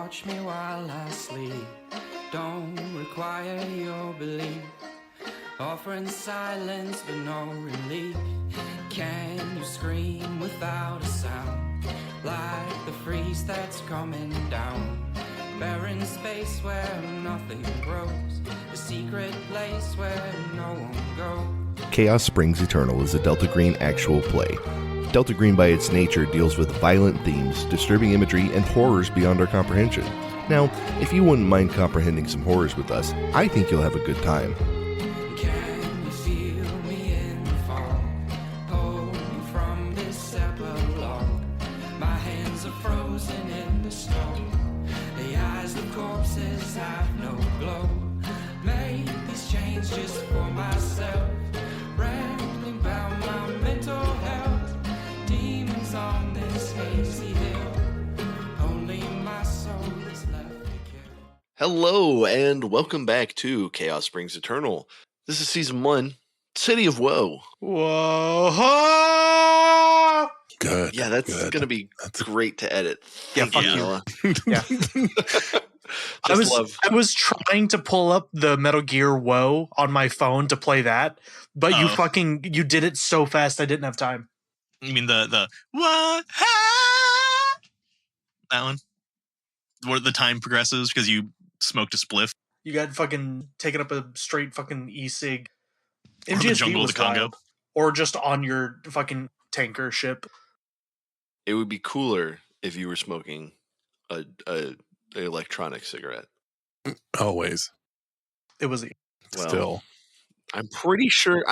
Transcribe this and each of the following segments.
watch me while I sleep. Don't require your belief. Offering silence but no relief. Can you scream without a sound? Like the freeze that's coming down. Barren space where nothing grows. A secret place where no one goes. Chaos Springs Eternal is a Delta Green actual play. Delta Green by its nature deals with violent themes, disturbing imagery, and horrors beyond our comprehension. Now, if you wouldn't mind comprehending some horrors with us, I think you'll have a good time. Can you feel me in the fall? Hold me from this epilogue. My hands are frozen in the snow. The eyes of corpses have no glow. Made these chains just for myself. Rambling about my mental health. Demons on this hazy hill. Only my soul is left to kill. Hello, and welcome back to Chaos Springs Eternal. This is Season 1, City of Woe. Whoa! Good. Yeah, that's good. going to be great to edit. Yeah, Thank fuck Nyarla. Yeah. I was trying to pull up the Metal Gear Woe on my phone to play that, but you did it so fast I didn't have time. You mean the what? That one? Where the time progresses because you smoked a spliff? You got fucking taken up a straight fucking e-cig. Or the jungle of the Congo. Wild. Or just on your fucking tanker ship. It would be cooler if you were smoking a electronic cigarette. Always. It was Well, Still. I'm pretty sure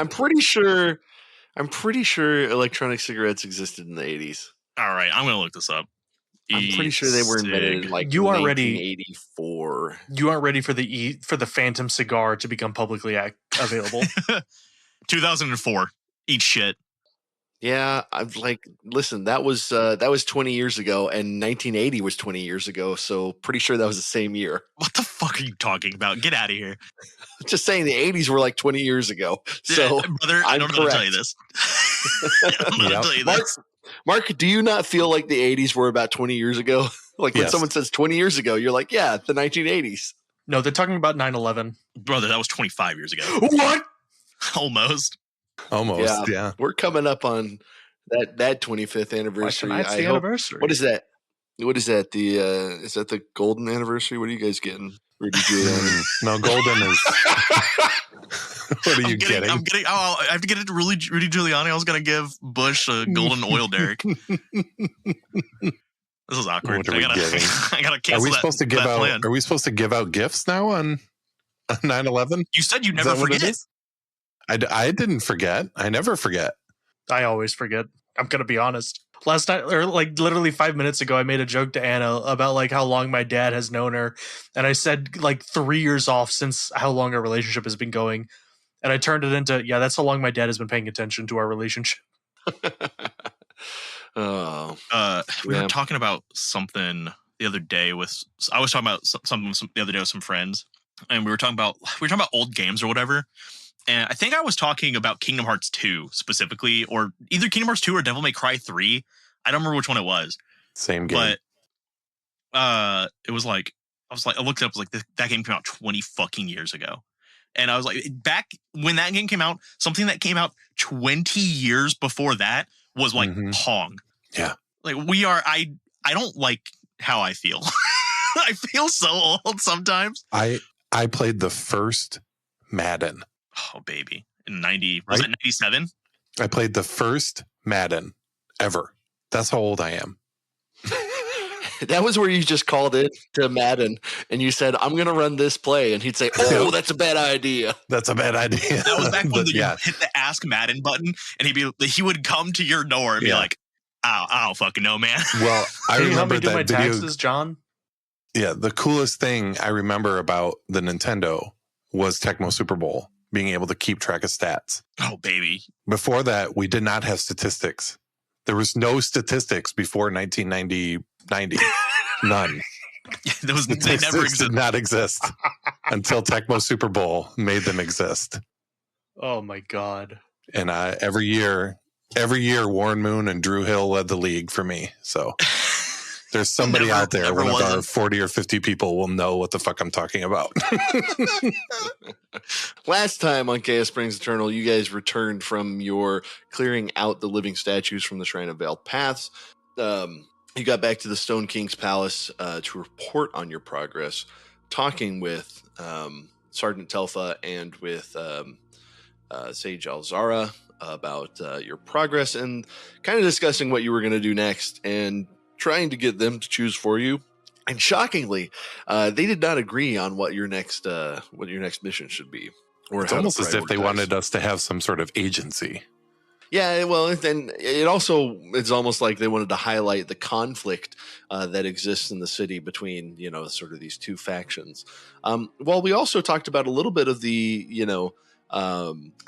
electronic cigarettes existed in the 80s. All right, I'm gonna look this up. I'm pretty sure they were invented in like You aren't 1984. You aren't ready for the Phantom cigar to become publicly available. 2004. Eat shit. Yeah, I'm like, listen, that was 20 years ago, and 1980 was 20 years ago, so pretty sure that was the same year. What the fuck are you talking about? Get out of here. Just saying, the 80s were like 20 years ago. So, brother, I don't know how to tell you this. I don't know how to tell you this. Mark, do you not feel like the 80s were about 20 years ago? Like when someone says 20 years ago, you're like, yeah, the 1980s. No, they're talking about 9/11. Brother, that was 25 years ago. What? Almost. Yeah. We're coming up on that 25th anniversary. Tonight's the anniversary. What is that? What is that? Is that the golden anniversary? What are you guys getting? Rudy Giuliani? No, golden is. What are you getting? I have to get it to Rudy Giuliani. I was going to give Bush a golden oil derrick. This is awkward. What are we getting? I gotta cancel Are we supposed to give out? plan. Are we supposed to give out gifts now on 9/11? You said you never forget. I didn't forget. I never forget. I always forget. I'm gonna be honest. Last night, or like literally 5 minutes ago, I made a joke to Anna about like how long my dad has known her, and I said like 3 years off since how long our relationship has been going, and I turned it into that's how long my dad has been paying attention to our relationship. Oh, we were talking about something the other day I was talking about something the other day with some friends, and we were talking about old games or whatever. And I think I was talking about Kingdom Hearts 2 specifically, or either Kingdom Hearts 2 or Devil May Cry 3. I don't remember which one it was. Same game. But it was like I looked it up, it was like that game came out 20 fucking years ago. And I was like, back when that game came out, something that came out 20 years before that was like Pong. Yeah. Like I don't like how I feel. I feel so old sometimes. I played the first Madden. Oh, baby. In 90, was it 97? I played the first Madden ever. That's how old I am. that was where you just called it to Madden and you said, I'm going to run this play. And he'd say, oh, that's a bad idea. That's a bad idea. That was back when you hit the Ask Madden button and he would come to your door and be like, I don't fucking know, man. Well, I remember that my video. taxes, John? Yeah, the coolest thing I remember about the Nintendo was Tecmo Super Bowl. Being able to keep track of stats. Oh, baby. Before that, we did not have statistics. There was no statistics before 1990. None. They never existed. Did not exist until Tecmo Super Bowl made them exist. Oh, my God. And every year, Warren Moon and Drew Hill led the league for me. So There's somebody Never- out there, never one of our wasn't. 40 or 50 people will know what the fuck I'm talking about. Last time on Chaos Springs Eternal, you guys returned from your clearing out the living statues from the Shrine of Veiled Paths. You got back to the Stone King's Palace to report on your progress, talking with Sergeant Telfa and with Sage Alzara about your progress and kind of discussing what you were going to do next and trying to get them to choose for you. And shockingly, they did not agree on what your next mission should be. Or It's how to almost as if they prioritize. wanted us to have some sort of agency. Yeah, well, then it's almost like they wanted to highlight the conflict that exists in the city between, sort of these two factions. Well, we also talked about a little bit of the,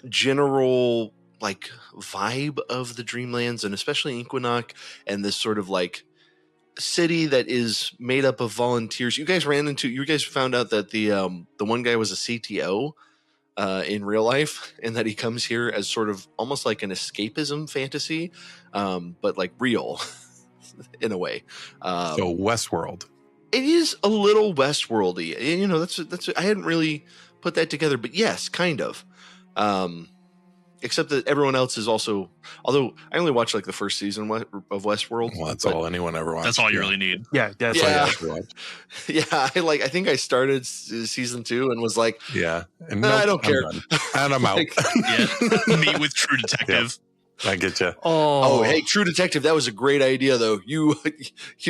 general like vibe of the Dreamlands and especially Inquinoc and this sort of like city that is made up of volunteers. You guys found out that the one guy was a CTO in real life, and that he comes here as sort of almost like an escapism fantasy, but like real in a way. So Westworld. It is a little Westworldy. That's I hadn't really put that together, but yes, kind of. Except that everyone else is also, although I only watched like the first season of Westworld. Well, that's all anyone ever wants. That's all you really need. Yeah, that's Yeah. all you all. ever want. Yeah, I think I started season 2 and was like, Yeah. And "Nah, I nope, don't care." I'm done. And I'm out. Like, Yeah, meet with True Detective. I get you. oh, hey, True Detective, that was a great idea, though. You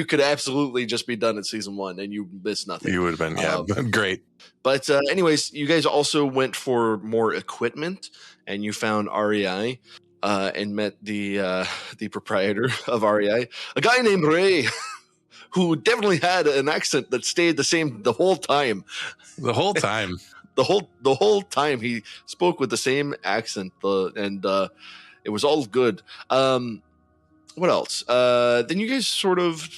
could absolutely just be done at season 1 and you missed nothing. You would have been, great. But anyways, you guys also went for more equipment, and you found REI and met the proprietor of REI, a guy named Ray, who definitely had an accent that stayed the same the whole time. The whole time. The whole time he spoke with the same accent, and it was all good. What else? Then you guys sort of,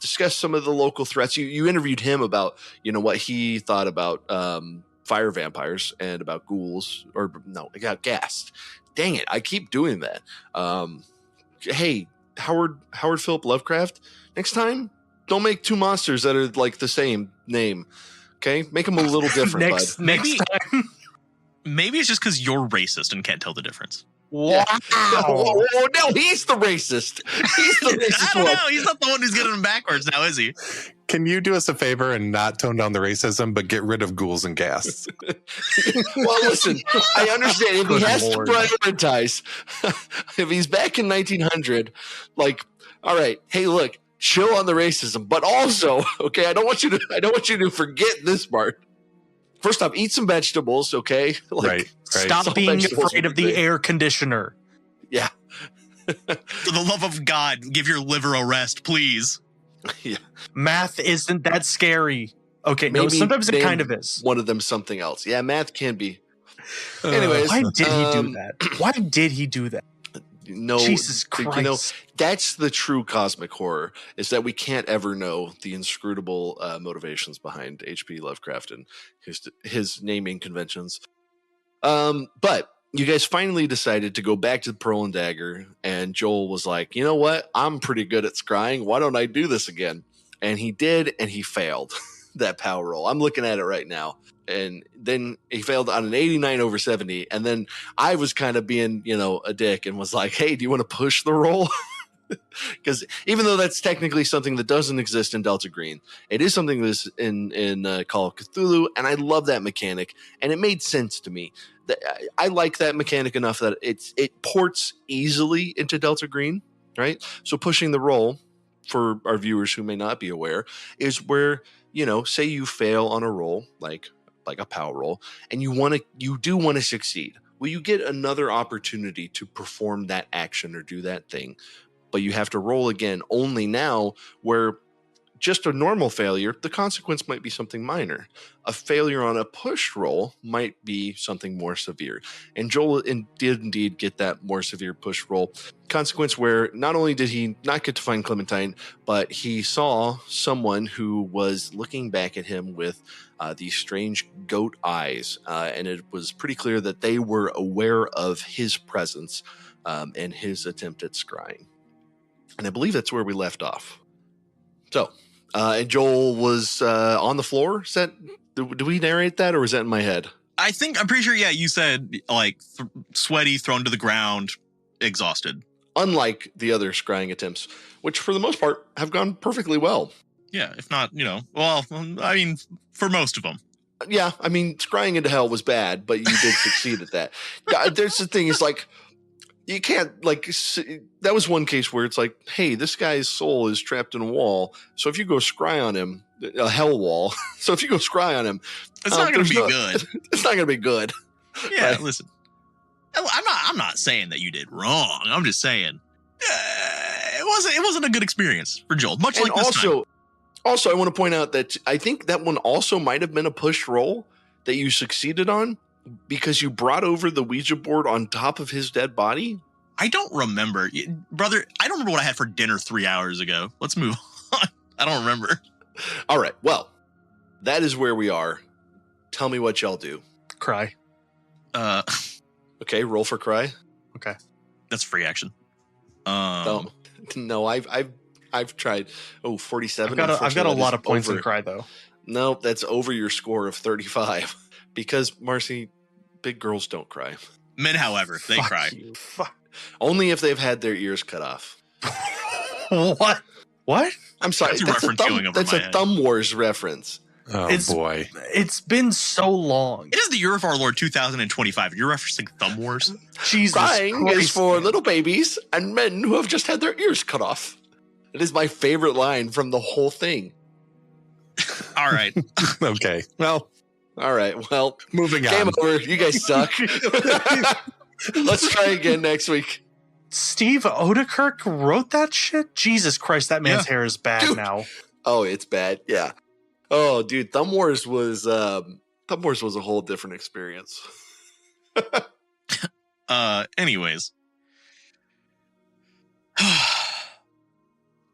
discussed some of the local threats. You interviewed him about, what he thought about fire vampires and about ghouls, or no, I got gassed. Dang it, I keep doing that. Hey, Howard Philip Lovecraft, next time, don't make two monsters that are like the same name. Okay, make them a little different. next Maybe- time. Maybe it's just because you're racist and can't tell the difference. Wow. Oh, no, he's the racist. He's the I racist don't one. know. He's not the one who's getting them backwards now, is he? Can you do us a favor and not tone down the racism, but get rid of ghouls and ghasts? Well, listen, I understand if he Good has Lord. to prioritize. If he's back in 1900, like, all right, hey, look, chill on the racism, but also, okay, I don't want you to forget this part. First off, eat some vegetables, okay? Like, Right. Stop Some being vegetables afraid would of be the great. air conditioner. Yeah, For the love of God, give your liver a rest, please. yeah. Math isn't that scary. Okay, no, Maybe sometimes it name kind of is. One of them something else. Yeah, math can be. Anyways, Why did he do um, that? Why did he do that? No, Jesus Christ. that's the true cosmic horror, is that we can't ever know the inscrutable motivations behind H.P. Lovecraft and his naming conventions. But you guys finally decided to go back to the Pearl and Dagger, and Joel was like, you know what? I'm pretty good at scrying. Why don't I do this again? And he did, and he failed that power roll. I'm looking at it right now. And then he failed on an 89 over 70. And then I was kind of being, a dick and was like, hey, do you want to push the roll? Because even though that's technically something that doesn't exist in Delta Green, it is something that's in Call of Cthulhu. And I love that mechanic. And it made sense to me. I like that mechanic enough that it ports easily into Delta Green, right? So pushing the roll, for our viewers who may not be aware, is where, say you fail on a roll, like a power roll, and you do want to succeed. Well, you get another opportunity to perform that action or do that thing, but you have to roll again, only now where just a normal failure, the consequence might be something minor. A failure on a push roll might be something more severe. And Joel did indeed get that more severe push roll consequence, where not only did he not get to find Clementine, but he saw someone who was looking back at him with these strange goat eyes. And it was pretty clear that they were aware of his presence and his attempt at scrying. And I believe that's where we left off. So, and Joel was on the floor. Do we narrate that, or was that in my head? I'm pretty sure, yeah, you said, like, sweaty, thrown to the ground, exhausted. Unlike the other scrying attempts, which for the most part have gone perfectly well. Yeah, if not, well, I mean, for most of them. Yeah, I mean, scrying into hell was bad, but you did succeed at that. There's the thing, is like, you can't, like, that was one case where it's like, hey, this guy's soul is trapped in a wall. So if you go scry on him, a hell wall. So if you go scry on him, it's not going to be good. It's not going to be good. Yeah, Right? listen, I'm not saying that you did wrong. I'm just saying it wasn't a good experience for Joel. Much And like this time. Also, I want to point out that I think that one also might have been a push roll that you succeeded on, because you brought over the Ouija board on top of his dead body. I don't remember, brother. I don't remember what I had for dinner 3 hours ago. Let's move on. I don't remember. All right. Well, that is where we are. Tell me what y'all do. Cry. Okay, roll for cry. Okay. That's free action. No, I've tried. 47. I've got a lot of points over. in cry though. No, that's over your score of 35. Because, Marcy, big girls don't cry. Men, however, they Fuck cry. you. Fuck. Only if they've had their ears cut off. What? What? I'm sorry. That's a reference going over That's my a head. Thumb Wars reference. Oh, boy. It's been so long. It is the year of our Lord 2025. You're referencing Thumb Wars? Jesus Crying is Christ. for little babies and men who have just had their ears cut off. It is my favorite line from the whole thing. All right. Okay. Well, All right. Well, moving game on. over. You guys suck. Let's try again next week. Steve Odekirk wrote that shit? Jesus Christ, that man's hair is bad Dude. now. Oh, it's bad. Yeah. Oh, dude, Thumb Wars was a whole different experience. Anyways.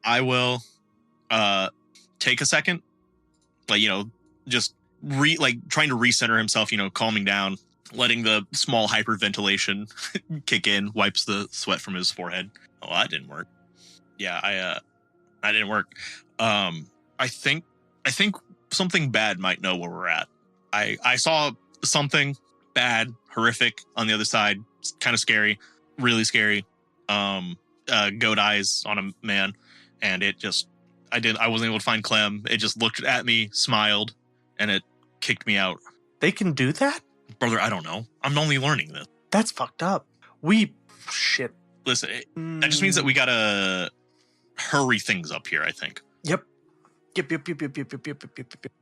I will take a second. Like, just trying to recenter himself, calming down, letting the small hyperventilation kick in, wipes the sweat from his forehead. Oh, that didn't work. Yeah, that didn't work. I think something bad might know where we're at. I saw something bad, horrific on the other side. It's kind of scary, really scary. Goat eyes on a man, and it just, I wasn't able to find Clem. It just looked at me, smiled, and it kicked me out. They can do that? Brother, I don't know. I'm only learning this. That's fucked up. Shit. Listen, that just means that we gotta hurry things up here, I think. Yep. Yep.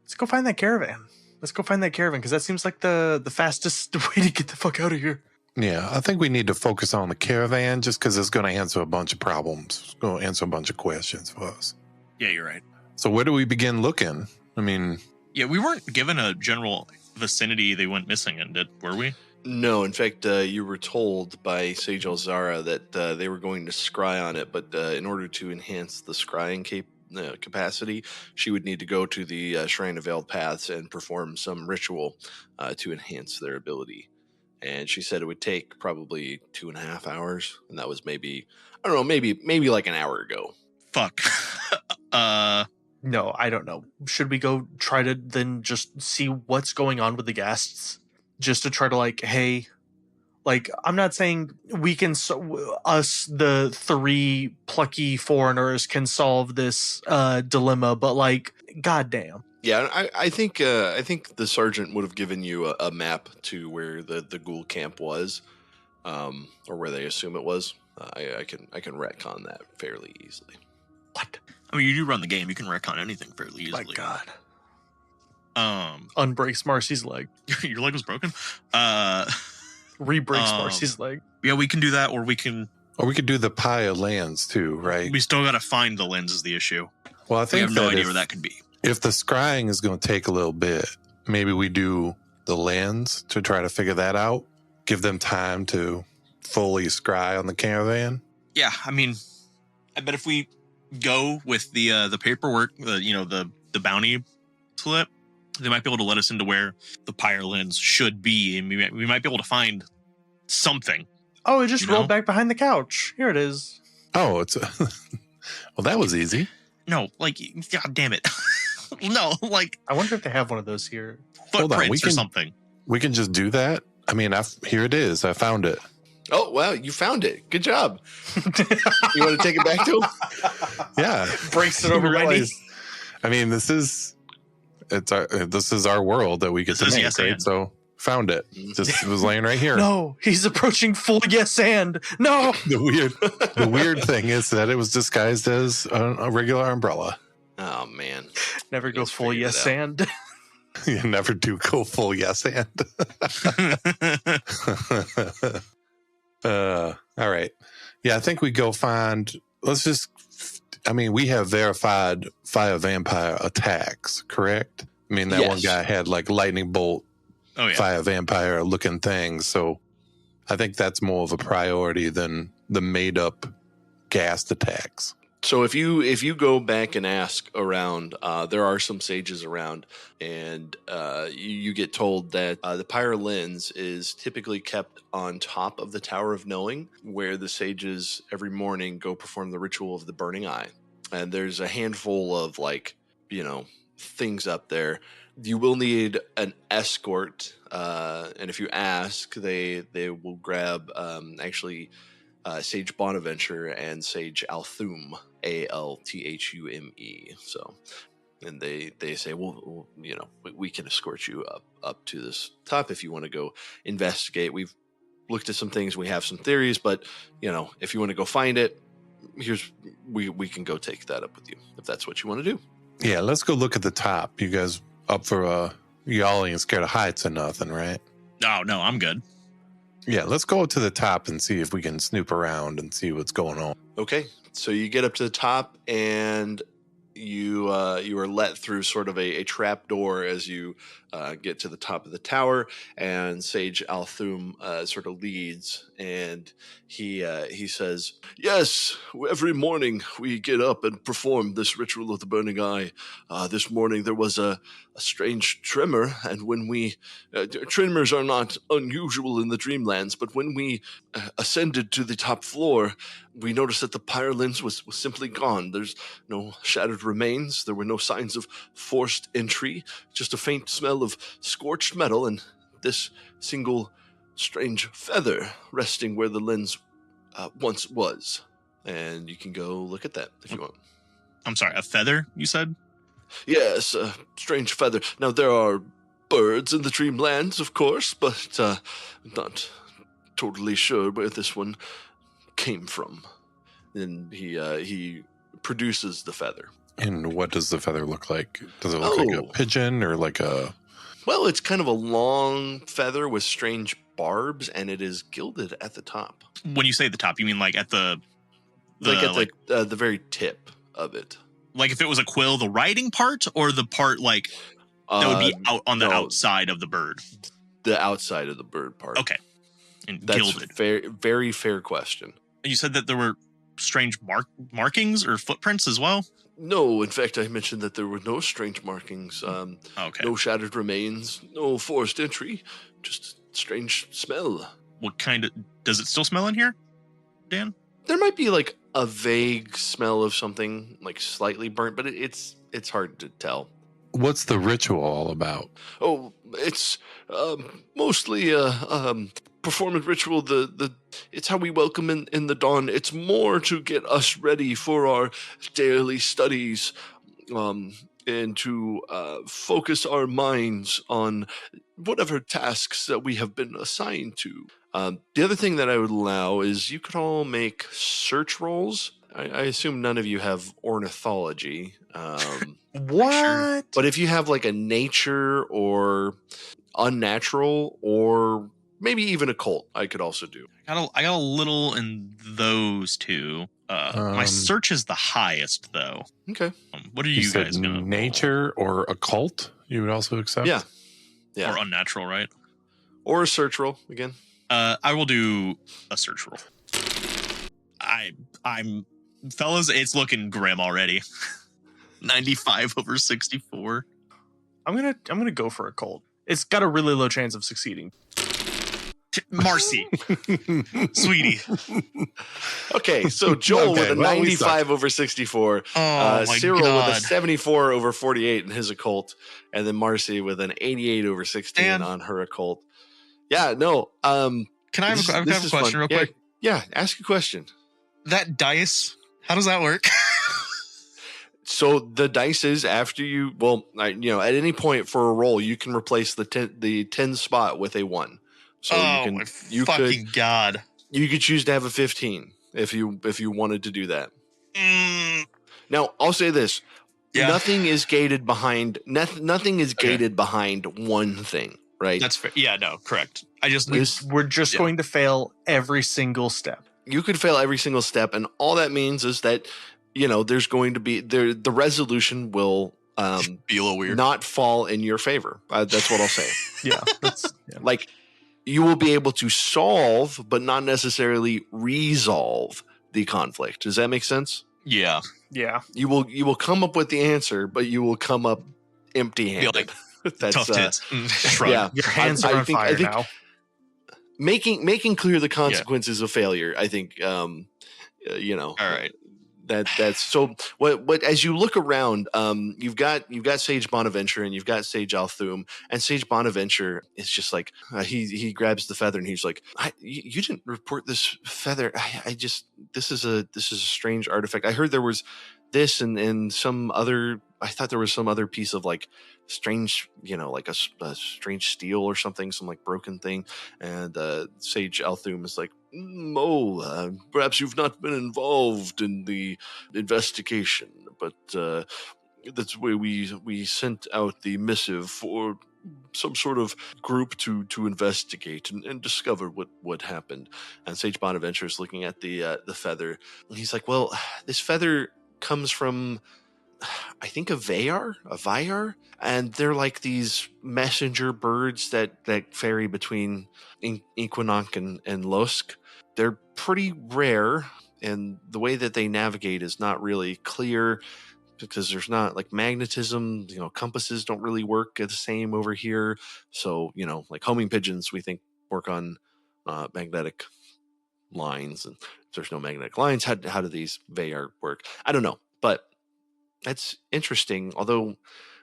Let's go find that caravan. Because that seems like the fastest way to get the fuck out of here. Yeah, I think we need to focus on the caravan just because it's going to answer a bunch of problems. It's going to answer a bunch of questions for us. Yeah, you're right. So where do we begin looking? I mean... Yeah, we weren't given a general vicinity they went missing in, were we? No, in fact, you were told by Sage Elzara that they were going to scry on it, but in order to enhance the scrying capacity, she would need to go to the Shrine of Veiled Paths and perform some ritual to enhance their ability. And she said it would take probably 2.5 hours, and that was maybe like an hour ago. Fuck. No, I don't know. Should we go try to then just see what's going on with the guests? Just to try to hey, I'm not saying we can, us, the 3 plucky foreigners can solve this dilemma, but goddamn. Yeah, I think the sergeant would have given you a map to where the ghoul camp was, or where they assume it was. I can retcon that fairly easily. What? I mean, you do run the game. You can retcon anything fairly easily. My God. Unbreaks Marcy's leg. Your leg was broken? Re-breaks Marcy's leg. Yeah, we can do that, or we could do the Pyre Lens too, right? We still got to find the lens is the issue. Well, I We think have no idea where that could be. If the scrying is going to take a little bit, maybe we do the lens to try to figure that out. Give them time to fully scry on the caravan. Yeah, I mean, I bet if we go with the paperwork, the bounty slip, they might be able to let us into where the Pyre Lens should be, and we might be able to find something. Oh, it just rolled back behind the couch. Here it is. Oh, it's Well, that was easy. No, like, God damn it. No, like I wonder if they have one of those here. Hold on, footprints or something. We can just do that. I mean, here it is. I found it. Oh, wow. You found it. Good job. You want to take it back to him? Yeah. Breaks it over my knee. I mean, this is our world that we get This to is make, yes right? and. So found it. Just it was laying right here. No, he's approaching full yes and. No. The weird thing is that it was disguised as a regular umbrella. Oh, man. Never go Just full figured it yes out. and. You never do go full yes and. All right. Yeah, I think we go find. We have verified fire vampire attacks, correct? I mean, that one Yes. guy had like lightning bolt, Oh, yeah. fire vampire looking things. So I think that's more of a priority than the made up gassed attacks. So if you go back and ask around, there are some sages around, and you get told that the Pyre Lens is typically kept on top of the Tower of Knowing, where the sages every morning go perform the ritual of the Burning Eye. And there's a handful of things up there. You will need an escort, and if you ask, they will grab Sage Bonaventure and Sage Althume, Althume. So, and they say, well, we can escort you up to this top if you want to go investigate. We've looked at some things, we have some theories, but if you want to go find it, we can go take that up with you if that's what you want to do. Yeah, let's go look at the top. You guys up for y'all ain't scared of heights or nothing, right? Oh, no, I'm good. Yeah, let's go to the top and see if we can snoop around and see what's going on. Okay, so you get up to the top, and you are let through sort of a trap door as you get to the top of the tower, and Sage Althume sort of leads, and he says, "Yes, every morning we get up and perform this ritual of the Burning Eye. This morning there was a strange tremor, and when we tremors are not unusual in the Dreamlands, but when we ascended to the top floor, we noticed that the Pyre Lens was simply gone. There's no shattered remains. There were no signs of forced entry, just a faint smell of scorched metal and this single strange feather resting where the lens once was." And you can go look at that if you want. I'm sorry, a feather, you said? Yes, a strange feather. Now, there are birds in the Dreamlands, of course, but not totally sure where this one came from. And he produces the feather. And what does the feather look like? Does it look like a pigeon or like a... Well, it's kind of a long feather with strange barbs, and it is gilded at the top. When you say the top, you mean like at the very tip of it. like if it was a quill, the writing part, or the part like that would be out on the outside of the bird? The outside of the bird part. Okay. And That's gilded. very fair question. You said that there were strange markings or footprints as well? No, in fact, I mentioned that there were no strange markings, Okay. no shattered remains, no forced entry, just strange smell. What kind of... Does it still smell in here, Dan? There might be like a vague smell of something like slightly burnt, but it's hard to tell. What's the ritual all about? Oh, it's mostly performance ritual. It's how we welcome in the dawn. It's more to get us ready for our daily studies, and to focus our minds on whatever tasks that we have been assigned to. The other thing that I would allow is you could all make search rolls. I assume none of you have ornithology. What? But if you have like a nature or unnatural or maybe even occult, I could also do. I got a little in those two. My search is the highest, though. Okay. What are you guys said going to nature or occult? You would also accept? Yeah. Or unnatural, right? Or a search roll again. I will do a search roll. I'm fellas, it's looking grim already. 95 over 64. I'm gonna go for a cult. It's got a really low chance of succeeding. Marcy, sweetie. Okay, so Joel Okay, with a well, we 95 over 64. Oh my Cyril god. with a 74 over 48 in his occult. And then Marcy with an 88 over 16 Dan. on her occult. Yeah, no. Can I have this a is question fun. real quick? Yeah, ask a question. That dice, how does that work? So the dice is after you, at any point for a roll, you can replace the 10 spot with a 1. So my fucking god. You could choose to have a 15 if you wanted to do that. Now, I'll say this. Yeah. Nothing is gated behind behind one thing, right? That's fair. Yeah, no, correct. We're just Yeah. going to fail every single step. You could fail every single step, and all that means is that there's going to be the resolution will be a little weird. not fall in your favor. That's what I'll say. Yeah. Like, you will be able to solve, but not necessarily resolve the conflict. Does that make sense? Yeah. Yeah. You will come up with the answer, but you will come up empty-handed. Like, That's tough tits. Shrug. yeah. Your hands I are on think- fire I think- now. Making clear the consequences of failure. I think All right. That's so. What as you look around, you've got Sage Bonaventure and you've got Sage Althum, and Sage Bonaventure is just like he grabs the feather and he's like, you didn't report this feather. This is a strange artifact. I heard there was this and some other. I thought there was some other piece of like strange, like a strange steel or something, some like broken thing. And Sage Althum is like, perhaps you've not been involved in the investigation, but that's why we sent out the missive for some sort of group to investigate and discover what happened. And Sage Bonaventure is looking at the feather, and he's like, well, this feather comes from, I think, a Vyar, and they're like these messenger birds that ferry between Inquinonk and Lusk. They're pretty rare, and the way that they navigate is not really clear because there's not like magnetism. Compasses don't really work the same over here. So like homing pigeons, we think work on magnetic lines, and if there's no magnetic lines, how do these Vyar work? I don't know, but that's interesting, although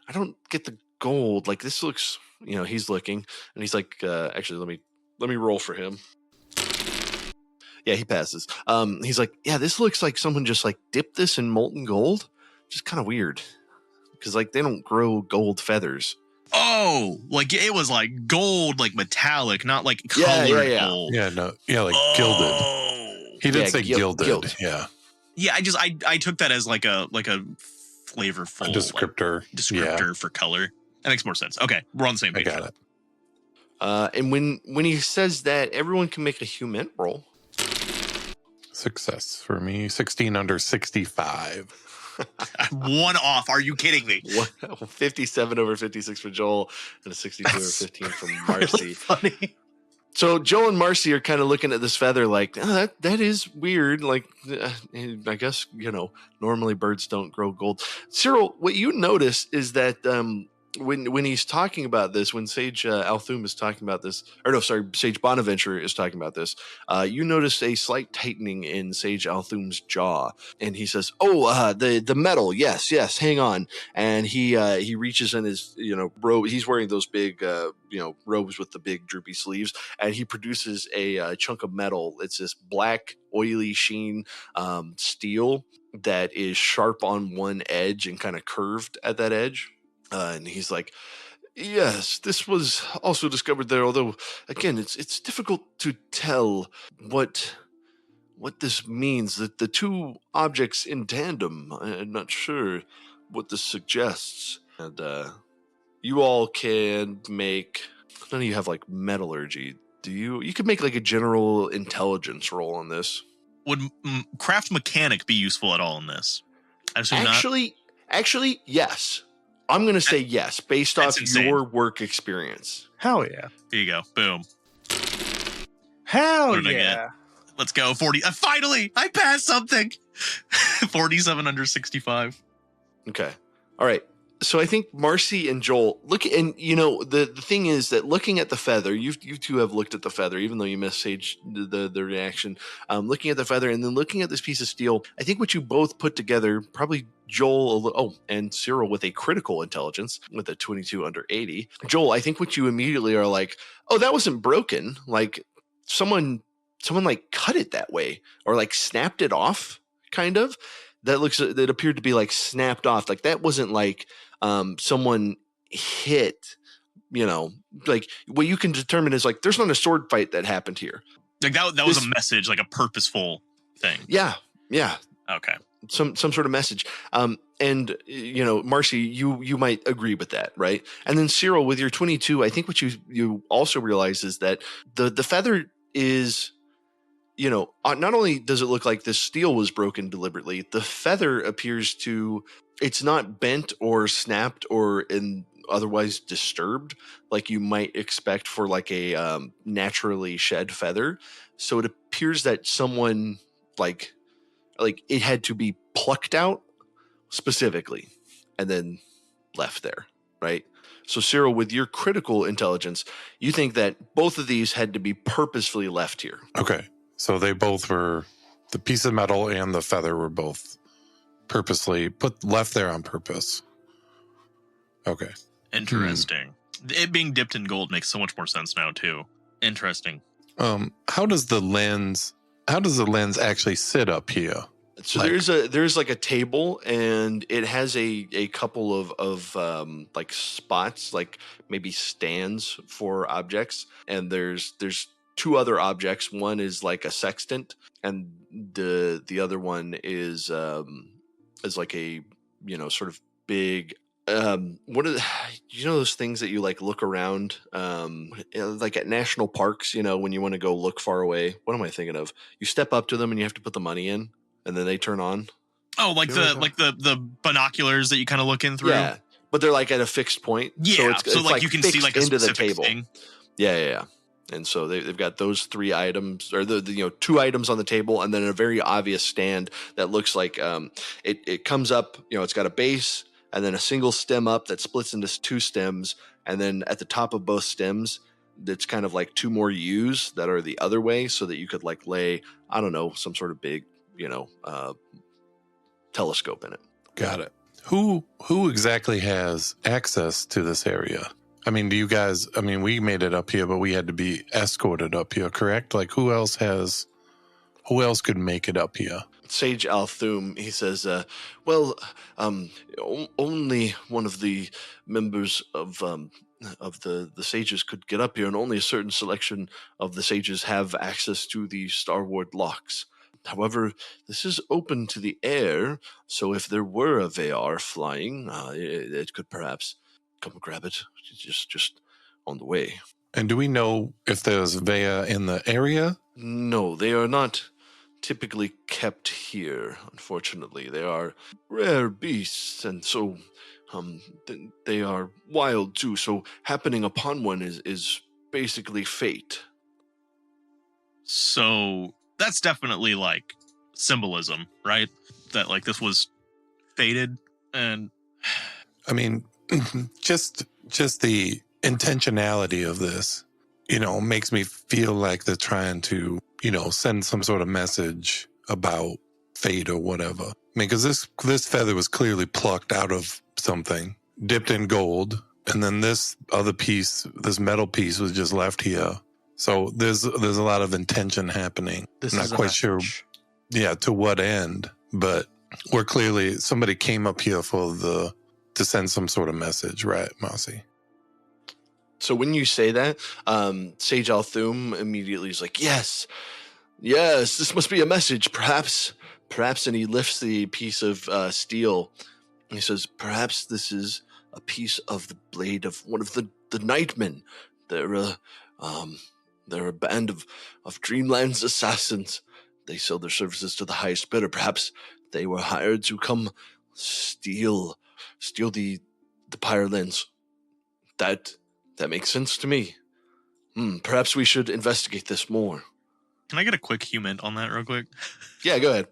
I don't get the gold. Like, this looks, he's looking and he's like, actually, let me roll for him. Yeah, he passes. He's like, yeah, this looks like someone just like dipped this in molten gold. Just kind of weird because like they don't grow gold feathers. Oh, like it was like gold, like metallic, not like colored gold. Yeah, no, yeah, like gilded. He did say gilded. Gilt. Yeah. Yeah, I took that as like a flavorful descriptor for color. That makes more sense. Okay, we're on the same page. I got it. And when he says that, everyone can make a human roll. Success for me. 16 under 65. One off. Are you kidding me? 57 over 56 for Joel and a 62 over 15 from Marcy. Really funny. So Joel and Marcy are kind of looking at this feather like, that is weird. Like, I guess, normally birds don't grow gold. Cyril, what you notice is that when he's talking about this, when Sage Althum is talking about this, Sage Bonaventure is talking about this, you notice a slight tightening in Sage Althum's jaw, and he says, the metal, yes, hang on. And he reaches in his robe. He's wearing those big robes with the big droopy sleeves, and he produces a chunk of metal. It's this black oily sheen steel that is sharp on one edge and kind of curved at that edge. And he's like, yes, this was also discovered there, although, again, it's difficult to tell what this means. The two objects in tandem, I'm not sure what this suggests. And you all can make, none of you have, like, metallurgy. Do you? You could make, like, a general intelligence roll on this. Would craft mechanic be useful at all in this? I assume not. Actually, yes. I'm going to say yes, based off insane. your work experience. Hell yeah. Here you go. Boom. Hell What did I yeah. get? Let's go. 40. Finally, I passed something. 47 under 65. Okay. All right. So I think Marcy and Joel look, and the thing is that looking at the feather, you two have looked at the feather, even though you missed Sage the reaction. Looking at the feather and then looking at this piece of steel, I think what you both put together, probably Joel, and Cyril with a critical intelligence with a 22 under 80. Joel, I think what you immediately are like, oh, that wasn't broken. Like someone like cut it that way or like snapped it off, kind of. That appeared to be like snapped off. Like that wasn't like someone hit, like what you can determine is like there's not a sword fight that happened here. Like that was a message, like a purposeful thing. Yeah. Okay. Some sort of message. And Marcy, you might agree with that, right? And then Cyril, with your 22, I think what you also realize is that the feather is, not only does it look like this steel was broken deliberately, the feather appears to, it's not bent or snapped or otherwise disturbed like you might expect for like a naturally shed feather. So it appears that someone like it had to be plucked out specifically and then left there, right? So Cyril, with your critical intelligence, you think that both of these had to be purposefully left here. Okay. So they both were, the piece of metal and the feather were both purposely left there on purpose. Okay. Interesting. It being dipped in gold makes so much more sense now too. Interesting. How does the lens actually sit up here? So there's like a table, and it has a couple of like spots, like maybe stands for objects, and there's two other objects. One is like a sextant, and the other one is like a sort of big what are those things that you like look around like at national parks, when you want to go look far away. What am I thinking of? You step up to them and you have to put the money in and then they turn on. Oh, like the binoculars that you kind of look in through. Yeah, but they're like at a fixed point. Yeah, so like you can see like a into the specific table thing. Yeah. And so they've got those three items, or the two items on the table, and then a very obvious stand that looks like it comes up. It's got a base and then a single stem up that splits into two stems, and then at the top of both stems, it's kind of like two more U's that are the other way, so that you could like lay, I don't know, some sort of big telescope in it. Got it. Who exactly has access to this area? I mean, do you guys, we made it up here, but we had to be escorted up here, correct? Like who else could make it up here? Sage Althum, he says, only one of the members of the sages could get up here, and only a certain selection of the sages have access to the Starward locks. However, this is open to the air, so if there were a VR flying, it could perhaps come grab it, just on the way. And do we know if there's Vea in the area? No, they are not typically kept here, unfortunately. They are rare beasts, and so they are wild too, so happening upon one is basically fate. So that's definitely like symbolism, right? That like this was fated. And just the intentionality of this, makes me feel like they're trying to, send some sort of message about fate or whatever. Because this feather was clearly plucked out of something, dipped in gold, and then this other piece, this metal piece, was just left here. So there's a lot of intention happening. I'm not quite sure, to what end, but we're clearly, somebody came up here to send some sort of message, right, Marcy? So when you say that, Sage Althum immediately is like, yes, this must be a message, perhaps, and he lifts the piece of steel, and he says, perhaps this is a piece of the blade of one of the Nightmen. They're a band of Dreamland's assassins. They sell their services to the highest bidder. Perhaps they were hired to come steal the Pyre Lens. That makes sense to me. Perhaps we should investigate this more. Can I get a quick human on that real quick? Yeah, go ahead.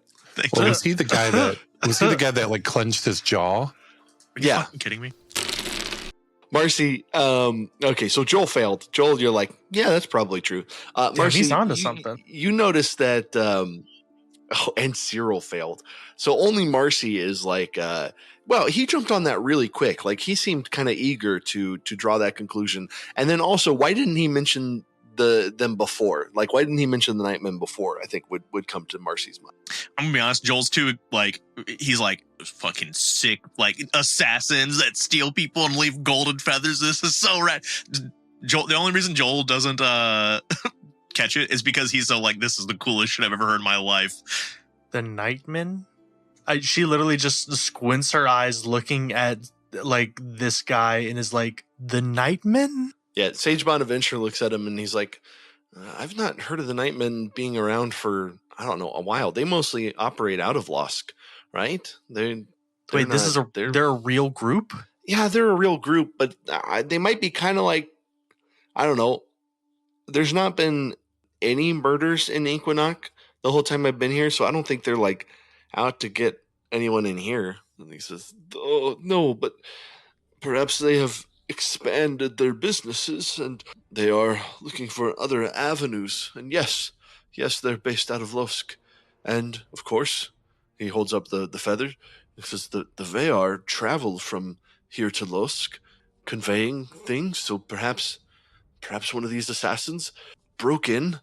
Well, was he the guy that like clenched his jaw? Are you Yeah. fucking kidding me? Marcy, okay, so Joel failed. Joel, you're like, yeah, that's probably true. Marcy, he's onto something. You noticed that, and Cyril failed. So only Marcy is like, well, he jumped on that really quick. Like he seemed kind of eager to draw that conclusion. And then also, why didn't he mention them before? Like, why didn't he mention the Nightmen before? I think would come to Marcy's mind. I'm gonna be honest, Joel's too, like, he's like, fucking sick, like, assassins that steal people and leave golden feathers. This is so rad. Joel, the only reason Joel doesn't catch it is because he's so like, this is the coolest shit I've ever heard in my life. The Nightmen? She literally just squints her eyes looking at like this guy and is like, the Nightmen? Yeah, Sage Bonaventure looks at him and he's like, I've not heard of the Nightmen being around for, I don't know, a while. They mostly operate out of Losk, right? Wait, they're a real group? Yeah, they're a real group, but they might be kind of like, I don't know. There's not been any murders in Inquinoc the whole time I've been here, so I don't think they're like out to get anyone in here. And he says, oh, no, but perhaps they have expanded their businesses and they are looking for other avenues. And yes, they're based out of Losk. And of course, he holds up the feather. He says the Veyar traveled from here to Losk, conveying things. So perhaps one of these assassins broke in,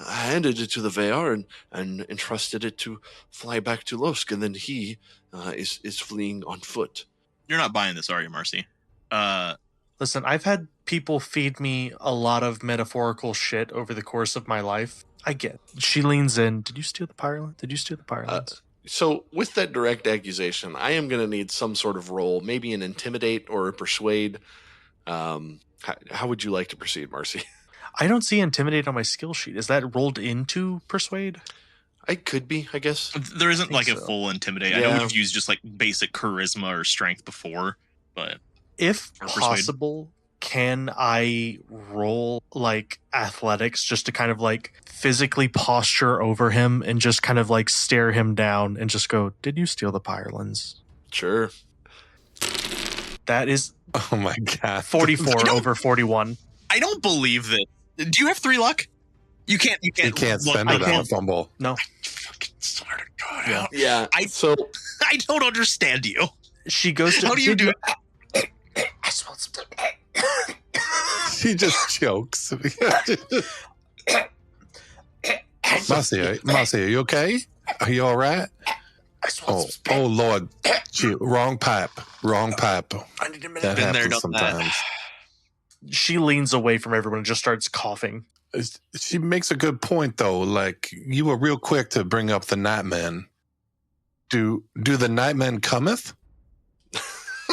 handed it to the Veyar, and entrusted it to fly back to Losk. And then he is fleeing on foot. You're not buying this, are you, Marcy? Listen, I've had people feed me a lot of metaphorical shit over the course of my life. I get it. She leans in. Did you steal the Pyre Lens? Did you steal the Pyre Lens? So with that direct accusation, I am going to need some sort of roll, maybe an intimidate or a persuade. How would you like to proceed, Marcy? I don't see intimidate on my skill sheet. Is that rolled into persuade? I could be, I guess. There isn't like a so. full intimidate. Yeah. I know we've used just like basic charisma or strength before, but If Or persuade. possible, can I roll like athletics just to kind of like physically posture over him and just kind of like stare him down and just go, did you steal the Pyre Lens? Sure. That is Oh my god. 44 over 41. I don't believe this. Do you have 3 luck? You can't. You can't look, spend I it on a can't- fumble. No. Fucking swear to God. Yeah. Yeah. I don't understand you. She goes to. How do you do it? I smelled some. She just chokes. Marcy, are you okay? Are you all right? Oh Lord. Wrong pipe. I need a minute. That Been there, happens done that. sometimes. She leans away from everyone and just starts coughing. She makes a good point though. Like, you were real quick to bring up the Nightmen. Do the Nightmen cometh?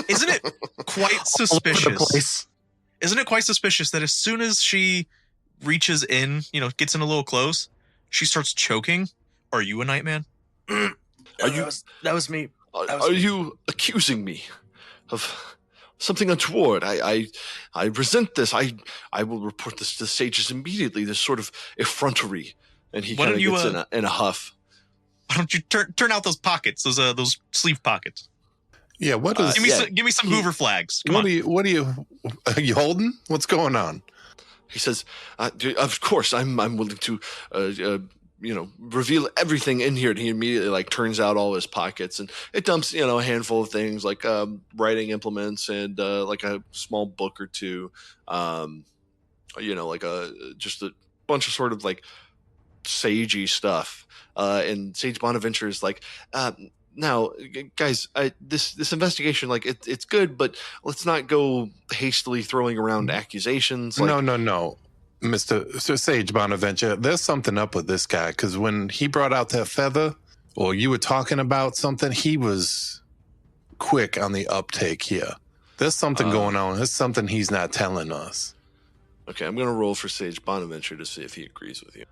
Isn't it quite All over the suspicious? place. Isn't it quite suspicious that as soon as she reaches in, gets in a little close, she starts choking? Are you a Nightman? Are you That was me. are you accusing me of something untoward? I resent this. I will report this to the sages immediately. This sort of effrontery. And he Why kind of don't you, gets in a huff. Why don't you turn out those pockets, those sleeve pockets? Yeah, what is Give me some Hoover flags. Come what on. are you holding? What's going on? He says, "Of course, I'm willing to, reveal everything in here." And he immediately like turns out all his pockets, and it dumps, a handful of things like writing implements and like a small book or two, like just a bunch of sort of like sagey stuff. And Sage Bonaventure is like, now, guys, this investigation, like it's good, but let's not go hastily throwing around accusations. Like, No, Mr. Sage Bonaventure. There's something up with this guy, because when he brought out that feather, or you were talking about something, he was quick on the uptake here. There's something going on. There's something he's not telling us. Okay, I'm going to roll for Sage Bonaventure to see if he agrees with you.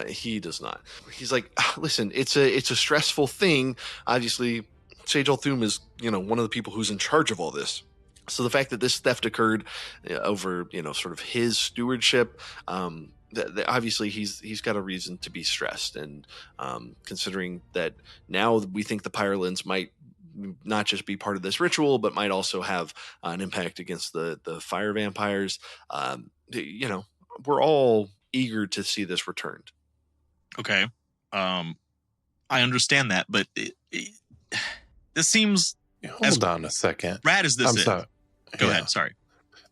He does not. He's like, listen, it's a stressful thing. Obviously, Sage Althum is, one of the people who's in charge of all this. So the fact that this theft occurred over, sort of his stewardship, obviously he's got a reason to be stressed. And considering that now we think the Pyre Lens might not just be part of this ritual, but might also have an impact against the fire vampires. We're all eager to see this returned. Okay. I understand that, but this seems Hold on a second. rad as this I'm is. sorry. Go Yeah. ahead. Sorry.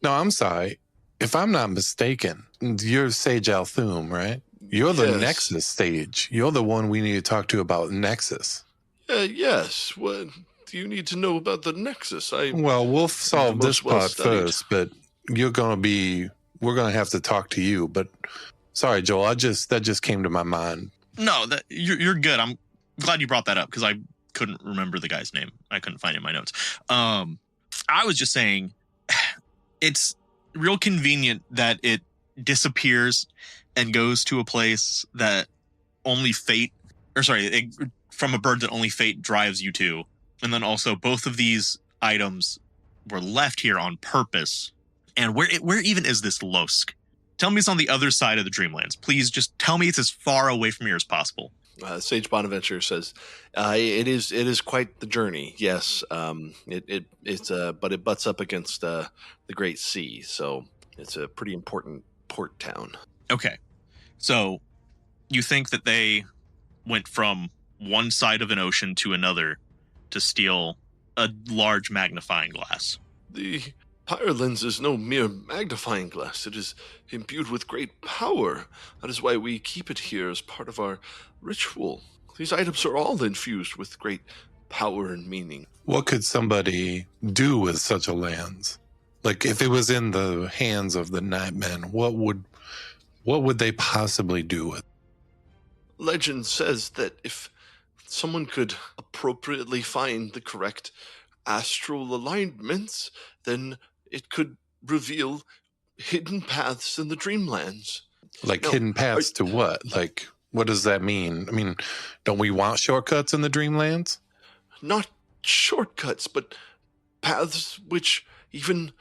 No, I'm sorry. If I'm not mistaken, you're Sage Althum, right? You're the Yes. Nexus stage. You're the one we need to talk to about Nexus. Yes. What do you need to know about the Nexus? Well, we'll solve the this most part well-studied. first, but we're going to have to talk to you. But sorry, Joel, that just came to my mind. No, you're good. I'm glad you brought that up because I couldn't remember the guy's name. I couldn't find it in my notes. I was just saying it's real convenient that it disappears and goes to a place that only fate, from a bird that only fate drives you to. And then also both of these items were left here on purpose. And where even is this Losk? Tell me it's on the other side of the Dreamlands. Please just tell me it's as far away from here as possible. Sage Bonaventure says, "It is quite the journey. Yes, but it butts up against the Great Sea, so it's a pretty important port town." Okay, so you think that they went from one side of an ocean to another to steal a large magnifying glass? The Pyre Lens is no mere magnifying glass. It is imbued with great power. That is why we keep it here as part of our ritual. These items are all infused with great power and meaning. What could somebody do with such a lens? Like if it was in the hands of the Nightmen, what would they possibly do with it? Legend says that if someone could appropriately find the correct astral alignments, then it could reveal hidden paths in the Dreamlands. Like No, hidden paths to what? Like, what does that mean? I mean, don't we want shortcuts in the Dreamlands? Not shortcuts, but paths which even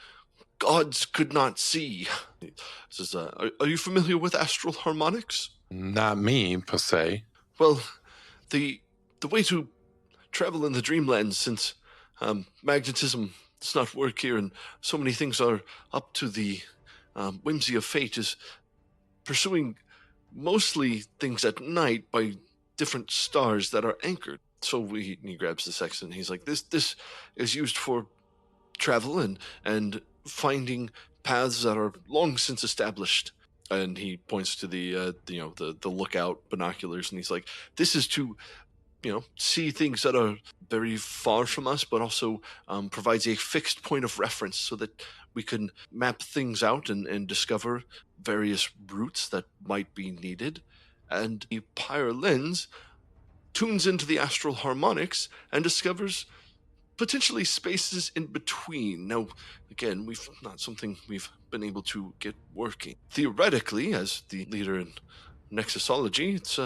gods could not see. This is, are you familiar with astral harmonics? Not me, per se. Well, the way to travel in the Dreamlands, since magnetism does not work here and so many things are up to the whimsy of fate, is pursuing mostly things at night by different stars that are anchored. So he grabs the sextant. He's like, this is used for travel and finding paths that are long since established. And he points to the lookout binoculars, and he's like, this is to see things that are very far from us, but also provides a fixed point of reference so that we can map things out and discover various routes that might be needed. And the Pyre Lens tunes into the astral harmonics and discovers potentially spaces in between. Now, again, we've been able to get working. Theoretically, as the leader in Nexusology, it's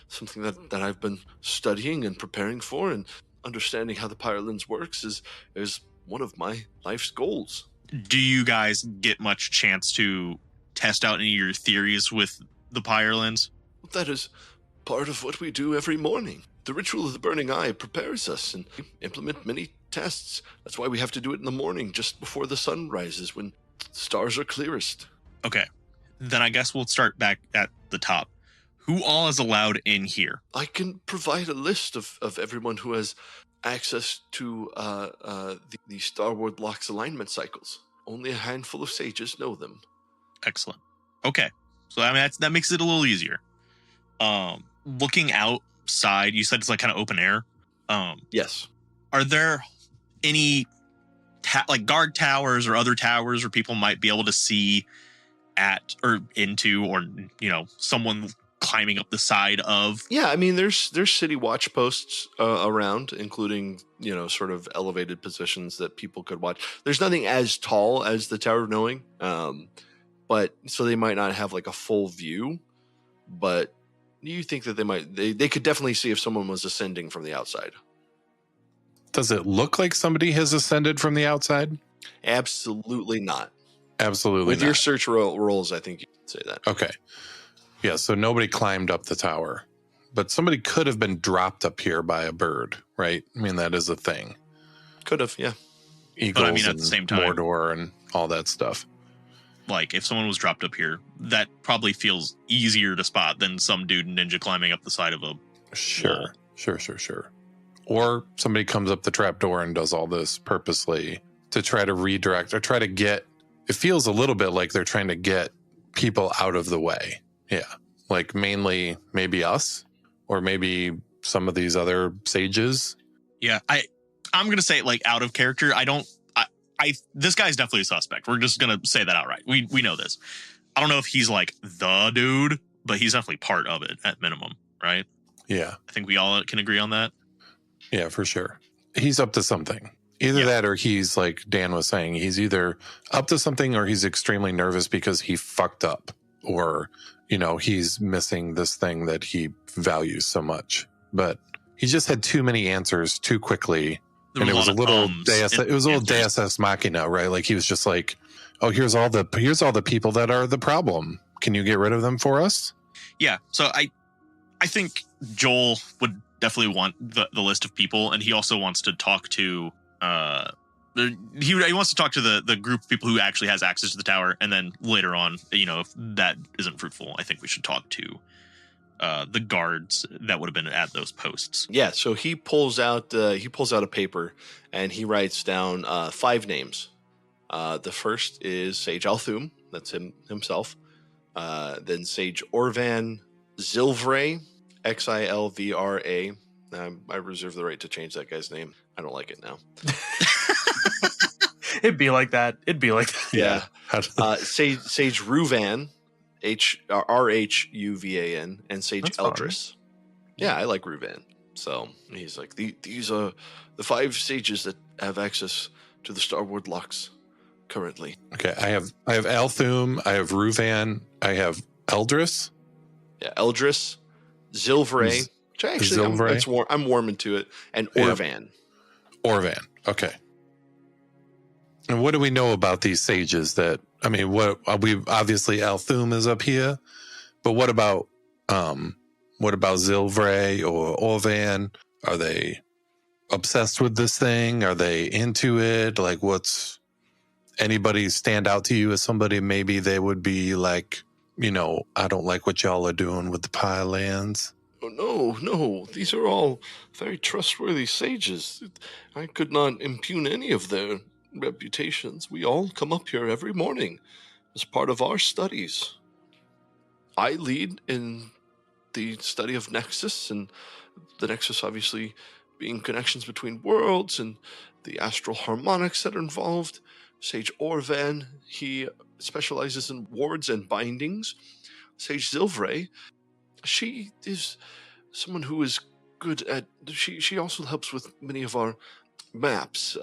something that I've been studying and preparing for, and understanding how the Pyre Lens works is one of my life's goals. Do you guys get much chance to test out any of your theories with the Pyre Lens? That is part of what we do every morning. The ritual of the burning eye prepares us, and we implement many tests. That's why we have to do it in the morning, just before the sun rises, when stars are clearest. Okay, then I guess we'll start back at the top. Who all is allowed in here? I can provide a list of everyone who has access to the Star Wars Locks alignment cycles. Only a handful of sages know them. Excellent. Okay, so I mean that makes it a little easier. Looking outside, you said it's like kind of open air. Yes. Are there any like guard towers or other towers where people might be able to see at or into, or someone climbing up the side of? Yeah, I mean, there's city watch posts around, including sort of elevated positions that people could watch. There's nothing as tall as the Tower of Knowing, but so they might not have like a full view. But you think that they could definitely see if someone was ascending from the outside. Does it look like somebody has ascended from the outside? Absolutely not. Absolutely With not. your search rolls, I think you could say that. Okay. Yeah, so nobody climbed up the tower, but somebody could have been dropped up here by a bird, right? I mean, that is a thing. Could have, yeah. Eagles But I mean, at and the same time, Mordor and all that stuff. like if someone was dropped up here, that probably feels easier to spot than some dude ninja climbing up the side of a wall. Sure. Or somebody comes up the trapdoor and does all this purposely to try to redirect or try to get. It feels a little bit like they're trying to get people out of the way. Yeah, like mainly maybe us, or maybe some of these other sages. Yeah, I'm gonna say like out of character. This guy's definitely a suspect. We're just gonna say that outright. We know this. I don't know if he's like the dude, but he's definitely part of it at minimum, right? Yeah, I think we all can agree on that. yeah, for sure. He's up to something. Either that or he's like Dan was saying, he's either up to something or he's extremely nervous because he fucked up, or, you know, he's missing this thing that he values so much. But he just had too many answers too quickly. And it was a little Deus Ex Machina, right? Like he was just like, oh, here's all the people that are the problem. Can you get rid of them for us? Yeah. So I think Joel would definitely want the list of people, and he also wants to talk to he wants to talk to the group of people who actually has access to the tower, and then later on, you know, if that isn't fruitful, I think we should talk to the guards that would have been at those posts. Yeah, so he pulls out a paper and he writes down 5 names. The first is Sage Althum, that's himself. Then Sage Orvan Zilvray, Xilvra. I reserve the right to change that guy's name. I don't like it now. It'd be like that. Yeah. Sage Ruvan, Rhuvan, and Sage That's Eldris. Fun. Yeah, I like Ruvan. So he's like, these are the 5 sages that have access to the Starward locks currently. Okay, I have Althum, I have Ruvan, I have Eldris. Yeah, Eldris, Zilvray. Actually, I'm warming to it, and Orvan. Orvan. Okay. And what do we know about these sages? That I mean, what we obviously Althum is up here, but what about Zilvray or Orvan? Are they obsessed with this thing? Are they into it? Like, what's anybody stand out to you as somebody maybe they would be like, you know, I don't like what y'all are doing with the Pyre Lens. Oh, no. These are all very trustworthy sages. I could not impugn any of their reputations. We all come up here every morning as part of our studies. I lead in the study of Nexus, and the Nexus obviously being connections between worlds and the astral harmonics that are involved. Sage Orvan, he specializes in wards and bindings. Sage Zilvray, she is someone who is good at. She also helps with many of our maps,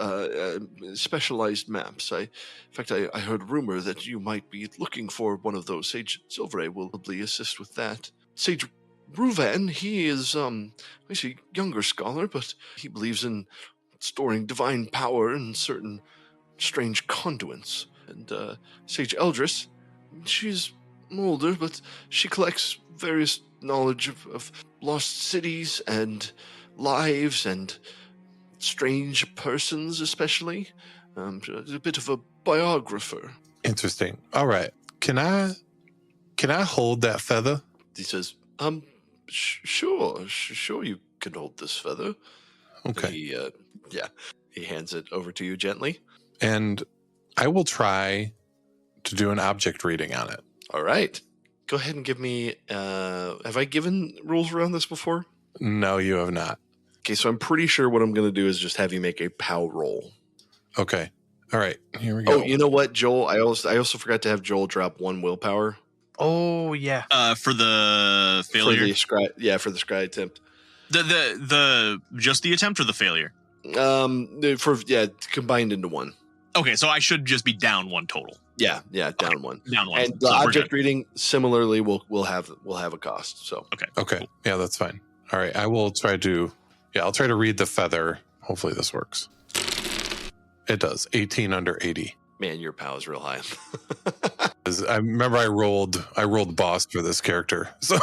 specialized maps. In fact, I heard a rumor that you might be looking for one of those. Sage Zilvray will probably assist with that. Sage Ruvan, he is he's a younger scholar, but he believes in storing divine power in certain strange conduits. And Sage Eldris, she's older, but she collects various knowledge of lost cities and lives and strange persons, especially. A bit of a biographer. Interesting. All right. Can I hold that feather? He says, sure, you can hold this feather. Okay. He hands it over to you gently. And I will try to do an object reading on it. All right. Go ahead and give me, have I given rules around this before? No, you have not. Okay, so I'm pretty sure what I'm going to do is just have you make a POW roll. Okay. All right. Here we go. Oh, you know what, Joel? I also forgot to have Joel drop 1 willpower. Oh, yeah. For the failure? For the scry attempt. The just the attempt or the failure? Combined into 1. Okay, so I should just be down 1 total. Yeah, down 1. Down 1. And the object reading similarly will have a cost. So okay. Cool. Yeah, that's fine. All right, I will try to. Yeah, I'll try to read the feather. Hopefully this works. It does. 18 under 80. Man, your POW is real high. I remember I rolled boss for this character. So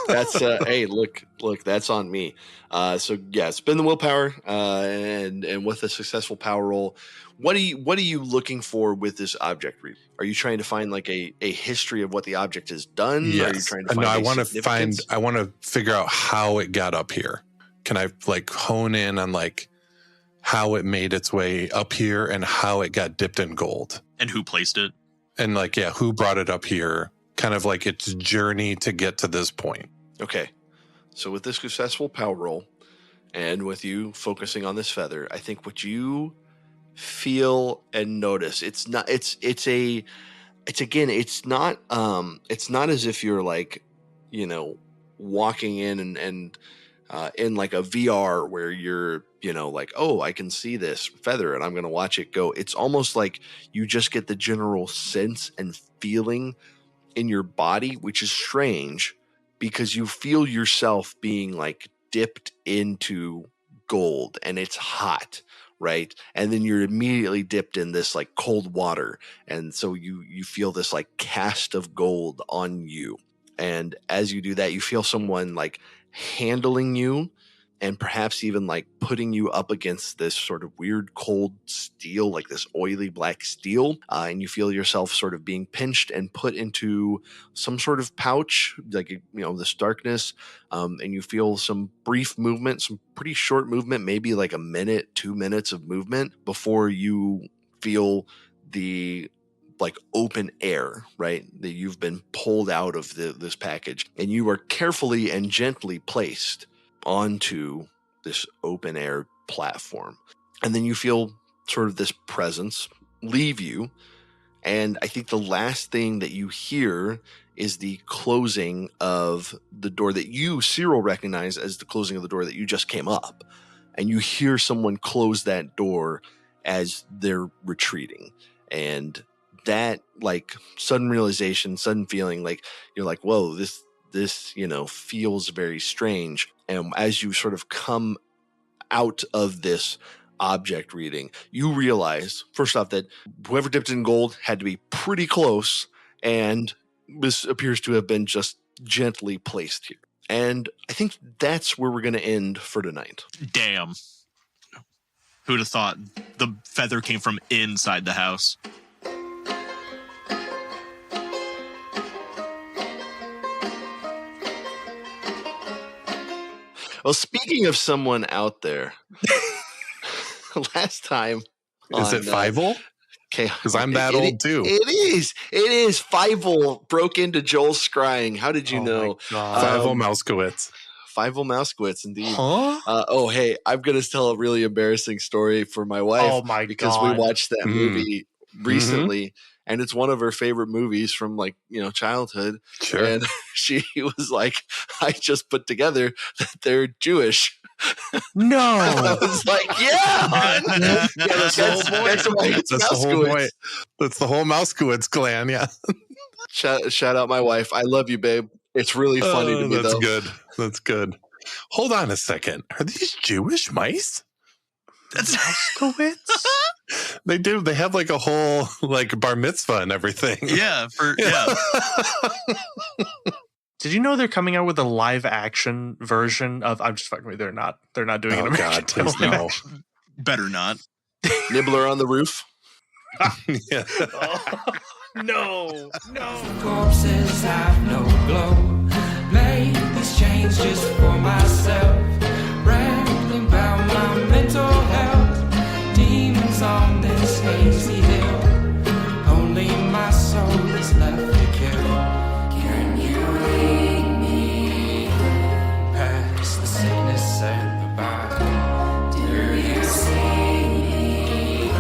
That's hey, look, that's on me. So yeah, spend the willpower, and with a successful power roll, what are you looking for with this object read? Are you trying to find like a history of what the object has done? yes. Are you trying to find I want to figure out how it got up here. Can I like hone in on like how it made its way up here and how it got dipped in gold? And who placed it? And like, yeah, who brought it up here? Kind of like its journey to get to this point. Okay. So with this successful power roll and with you focusing on this feather, I think what you feel and notice, it's not as if you're like, you know, walking in and in like a VR where you're, you know, like, oh, I can see this feather and I'm going to watch it go. It's almost like you just get the general sense and feeling in your body, which is strange because you feel yourself being like dipped into gold and it's hot, right? And then you're immediately dipped in this like cold water. And so you feel this like cast of gold on you. And as you do that, you feel someone like handling you and perhaps even like putting you up against this sort of weird cold steel, like this oily black steel. And you feel yourself sort of being pinched and put into some sort of pouch, like, you know, this darkness. And you feel some brief movement, some pretty short movement, maybe like a minute, 2 minutes of movement before you feel the like open air, right? That you've been pulled out of this package and you are carefully and gently placed onto this open air platform. And then you feel sort of this presence leave you. And I think the last thing that you hear is the closing of the door that you, Cyril, recognize as the closing of the door that you just came up. And you hear someone close that door as they're retreating. And that like sudden realization, sudden feeling, like you're like, whoa, this, you know, feels very strange. And as you sort of come out of this object reading, you realize, first off, that whoever dipped in gold had to be pretty close, and this appears to have been just gently placed here. And I think that's where we're going to end for tonight. Damn. Who'd have thought the feather came from inside the house? Well, speaking of someone out there, last time Is it Fievel? Okay, because I'm that old too. It is. Fievel broke into Joel's scrying. How did you know? Fievel Mouskowitz. Fievel Mouskowitz, indeed. Huh? Oh, hey, I'm going to tell a really embarrassing story for my wife. Oh my because God. we watched that movie recently, and it's one of her favorite movies from, like, you know, childhood. Sure. And she was like, I just put together that they're Jewish. No. I was like, yeah, hon. That's why it's the whole Mouskowitz. point. That's the whole Mouskowitz clan, yeah. Shout out my wife. I love you, babe. It's really funny to me, that's though. good. That's good. Hold on a second. Are these Jewish mice? That's Mouskowitz? They do. They have like a whole like bar mitzvah and everything. yeah. Did you know they're coming out with a live action version of? I'm just fucking with you. They're not doing Oh an God, please American no. Better not. Nibbler on the roof. Yeah. No. Corpses have no glow. Play these chains just for myself. Rambling about my mental health. Demons on this hazy hill. Only my soul is left to kill. Can you lead me past the sickness and the bile? Do you see me?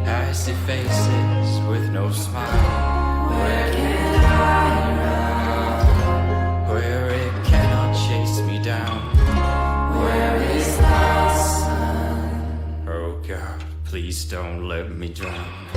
Icy faces with no smile. Where can I run? Where it cannot chase me down. Where is the sun? Oh God, please don't let me drown.